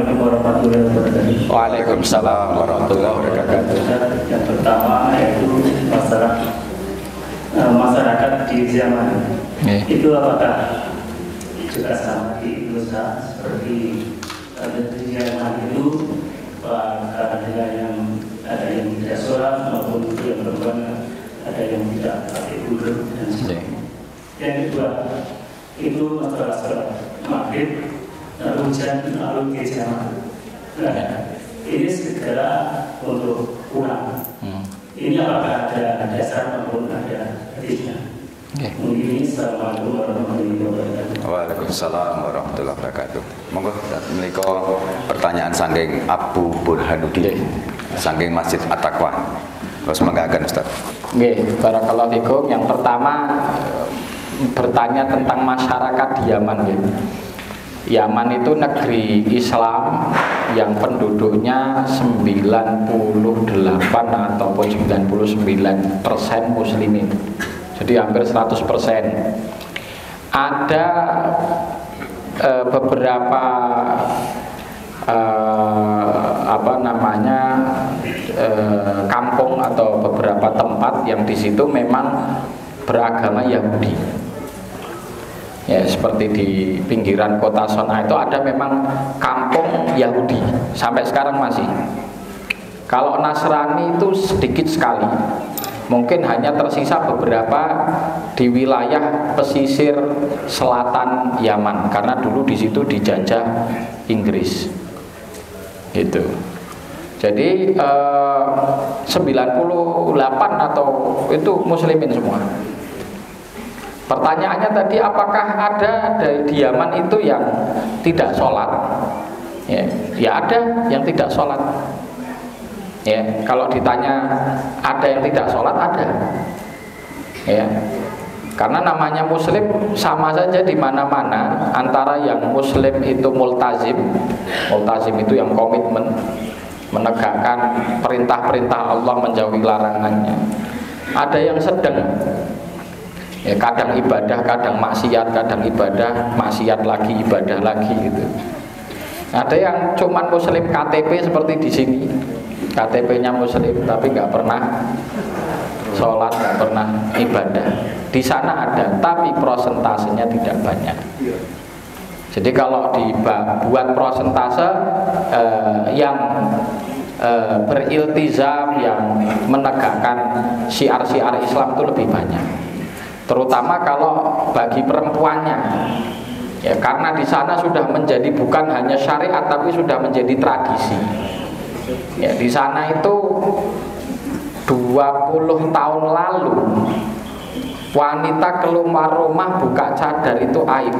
Assalamualaikum warahmatullahi wabarakatuh. Waalaikumsalam warahmatullahi wabarakatuh. Yang pertama yaitu masyarakat di zaman itu apakah juga sama di Indonesia seperti di zaman itu ada yang tidak sholat maupun yang perempuan ada yang tidak pakai wudhu dan sebagainya. Yang kedua itu masalah sholat maghrib hujan lalu kejaman. Nah, ini segera untuk pulang. Ini apakah ada dasar maupun ada hadisnya? Mungkin ini. Assalamualaikum warahmatullahi wabarakatuh. Waalaikumsalam warahmatullahi wabarakatuh. Monggo menika pertanyaan saking Abu Burhanuddin saking Masjid At-Taqwa. Terus manggaken Ustaz. Nggih, barakallahu fikum. Yang pertama bertanya tentang masyarakat di Yaman gitu. Yaman itu negeri Islam yang penduduknya 98 ataupun 99% muslimin. Jadi hampir 100%. Ada beberapa kampung atau beberapa tempat yang di situ memang beragama Yahudi. Ya, seperti di pinggiran kota Son'a itu ada memang kampung Yahudi sampai sekarang masih. Kalau Nasrani itu sedikit sekali, mungkin hanya tersisa beberapa di wilayah pesisir selatan Yaman karena dulu di situ dijajah Inggris. Gitu. Jadi 98 atau itu muslimin semua. Pertanyaannya tadi apakah ada di Yaman itu yang tidak sholat? Ya ada yang tidak sholat. Ya, kalau ditanya ada yang tidak sholat ada. Ya, karena namanya muslim sama saja di mana-mana antara yang muslim itu multazim itu yang komitmen menegakkan perintah-perintah Allah menjauhi larangannya. Ada yang sedang. Ya, kadang ibadah, kadang maksiat, kadang ibadah, maksiat lagi, ibadah lagi gitu. Ada yang cuman muslim KTP seperti di sini, KTP-nya muslim tapi nggak pernah sholat, nggak pernah ibadah. Di sana ada, tapi prosentasenya tidak banyak. Jadi kalau dibuat prosentase yang beriltizam, yang menegakkan syiar-syiar Islam itu lebih banyak. Terutama kalau bagi perempuannya, ya karena di sana sudah menjadi bukan hanya syariat tapi sudah menjadi tradisi. Ya di sana itu 20 tahun lalu wanita keluar rumah buka cadar itu aib.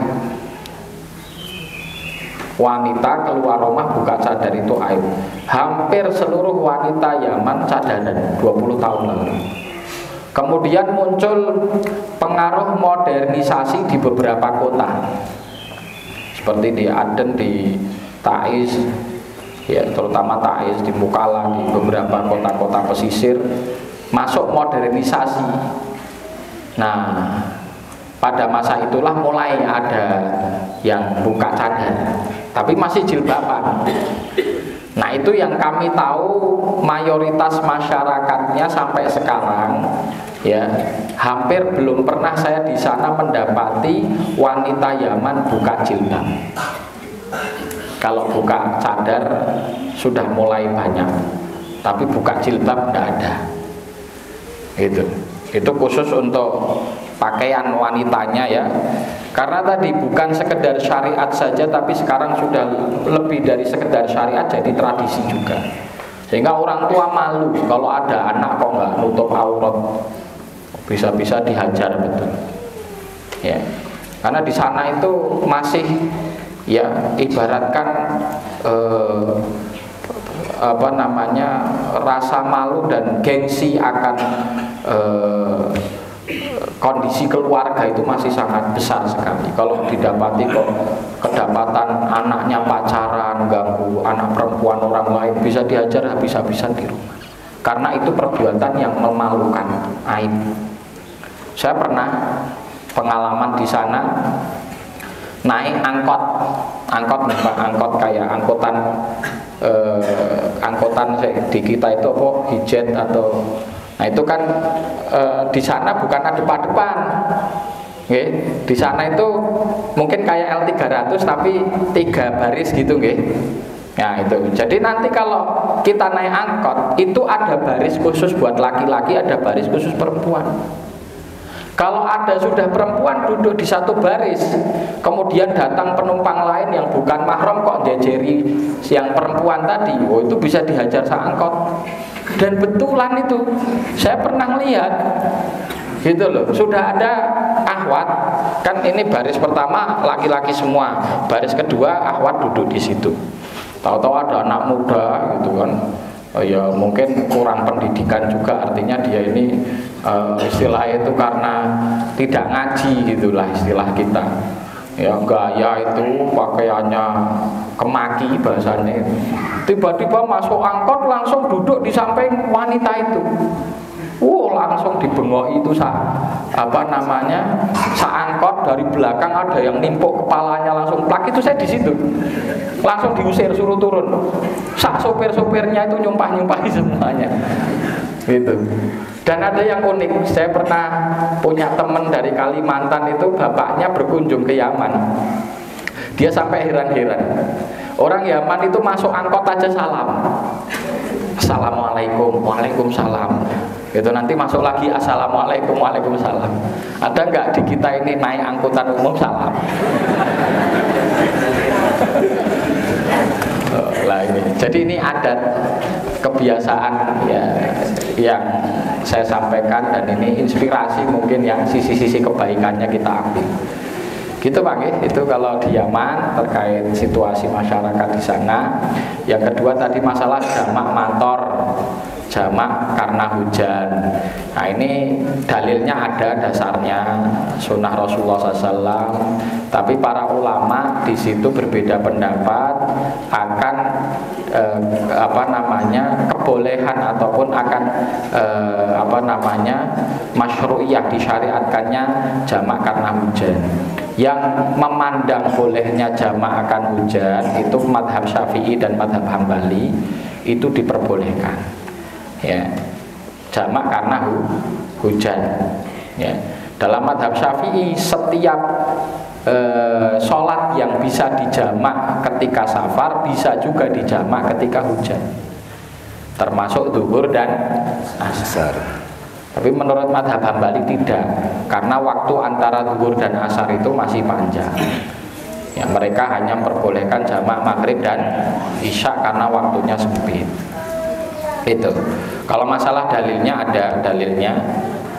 Wanita keluar rumah buka cadar itu aib. Hampir seluruh wanita Yaman cadaran 20 tahun lalu. Kemudian muncul pengaruh modernisasi di beberapa kota, seperti di Aden, di Taiz, ya terutama Taiz, di Mukalla, di beberapa kota-kota pesisir masuk modernisasi. Nah, pada masa itulah mulai ada yang buka cadar, tapi masih jilbaban. Nah itu yang kami tahu mayoritas masyarakatnya sampai sekarang ya hampir belum pernah saya di sana mendapati wanita Yaman buka jilbab. Kalau buka cadar sudah mulai banyak, tapi buka jilbab tidak ada. Itu khusus untuk pakaian wanitanya ya. Karena tadi bukan sekedar syariat saja, tapi sekarang sudah lebih dari sekedar syariat jadi tradisi juga. Sehingga orang tua malu kalau ada anak kok nggak nutup aurat, bisa-bisa dihajar betul. Ya, karena di sana itu masih ya ibaratkan rasa malu dan gengsi akan kondisi keluarga itu masih sangat besar sekali. Kalau didapati kok kedapatan anaknya pacaran, ganggu anak perempuan orang lain, bisa dihajar habis-habisan di rumah. Karena itu perbuatan yang memalukan, aib. Saya pernah pengalaman di sana naik angkot kayak angkutan di kita itu apa hijab atau nah itu kan di sana bukan adep-adepan. Nggih, di sana itu mungkin kayak L300 tapi 3 baris gitu nggih. Nah itu. Jadi nanti kalau kita naik angkot itu ada baris khusus buat laki-laki, ada baris khusus perempuan. Kalau ada sudah perempuan duduk di satu baris, kemudian datang penumpang lain yang bukan mahram kok jejeri yang perempuan tadi, oh itu bisa dihajar seangkot. Dan betulan itu, saya pernah lihat, gitu loh. Sudah ada akhwat, kan ini baris pertama laki-laki semua, baris kedua akhwat duduk di situ. Tahu-tahu ada anak muda, gitu kan. Ya mungkin kurang pendidikan juga, artinya dia ini istilah itu karena tidak ngaji gitulah istilah kita ya, gaya itu pakaiannya kemaki bahasanya. Tiba-tiba masuk angkot langsung duduk di samping wanita itu. Langsung dibengok itu seangkot dari belakang ada yang nimpuk kepalanya langsung plak, itu saya di situ. Langsung diusir suruh turun. Sopir-sopirnya itu nyumpah-nyumpahi semuanya. Gitu. Dan ada yang unik, saya pernah punya teman dari Kalimantan itu bapaknya berkunjung ke Yaman. Dia sampai heran-heran. Orang Yaman itu masuk angkot aja salam. Assalamualaikum, waalaikumsalam. Itu nanti masuk lagi assalamualaikum, waalaikumsalam. Ada nggak di kita ini naik angkutan umum salam? Lah ini. Jadi ini adat kebiasaan ya yang saya sampaikan, dan ini inspirasi mungkin yang sisi-sisi kebaikannya kita ambil. Gitu Pak, itu kalau di Yaman terkait situasi masyarakat di sana. Yang kedua tadi masalah jamak mantor, jamak karena hujan. Nah ini dalilnya ada dasarnya sunnah Rasulullah SAW. Tapi para ulama di situ berbeda pendapat akan kebolehan ataupun akan masyru'iyah, disyariatkannya jamak karena hujan. Yang memandang bolehnya jamak akan hujan itu madhab Syafi'i dan madhab Hambali, itu diperbolehkan ya, jamak karena hujan ya. Dalam madhab Syafi'i setiap sholat yang bisa dijamak ketika safar bisa juga dijamak ketika hujan, termasuk zuhur dan asar. Tapi menurut madhab Hambali tidak, karena waktu antara zuhur dan asar itu masih panjang ya, mereka hanya memperbolehkan jamak maghrib dan isya karena waktunya sempit. Itu kalau masalah dalilnya ada dalilnya,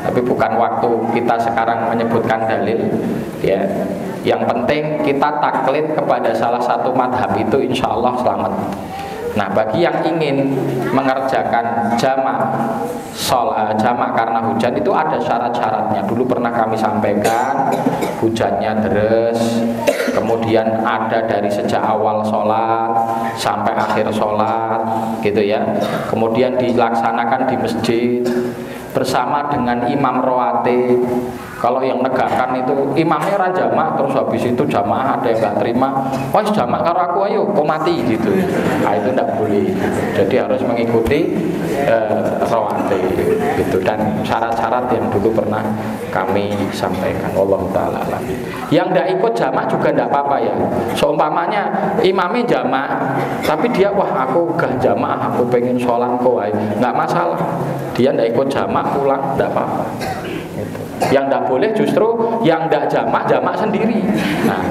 tapi bukan waktu kita sekarang menyebutkan dalil ya. Yang penting kita taklid kepada salah satu madhab itu insya Allah selamat. Nah bagi yang ingin mengerjakan jamak karena hujan itu ada syarat-syaratnya. Dulu pernah kami sampaikan, hujannya deres, kemudian ada dari sejak awal sholat sampai akhir sholat gitu ya. Kemudian dilaksanakan di masjid bersama dengan imam rawatib. Kalau yang negakkan itu imamnya ora jamak, terus habis itu jamaah ada yang nggak terima, wah jamak karo aku ayo kok mati gitu. Nah itu tidak boleh. Jadi harus mengikuti rawatib gitu, dan syarat-syarat yang dulu pernah kami sampaikan. Wallahu taala alam. Yang tidak ikut jamak juga tidak apa-apa ya. Seumpamanya imamnya jamak, tapi dia wah aku gak jamak, aku pengen sholat kok, nggak masalah. Dia tidak ikut jamak pulang tidak apa-apa. Yang tidak boleh justru yang tidak jamak sendiri. Nah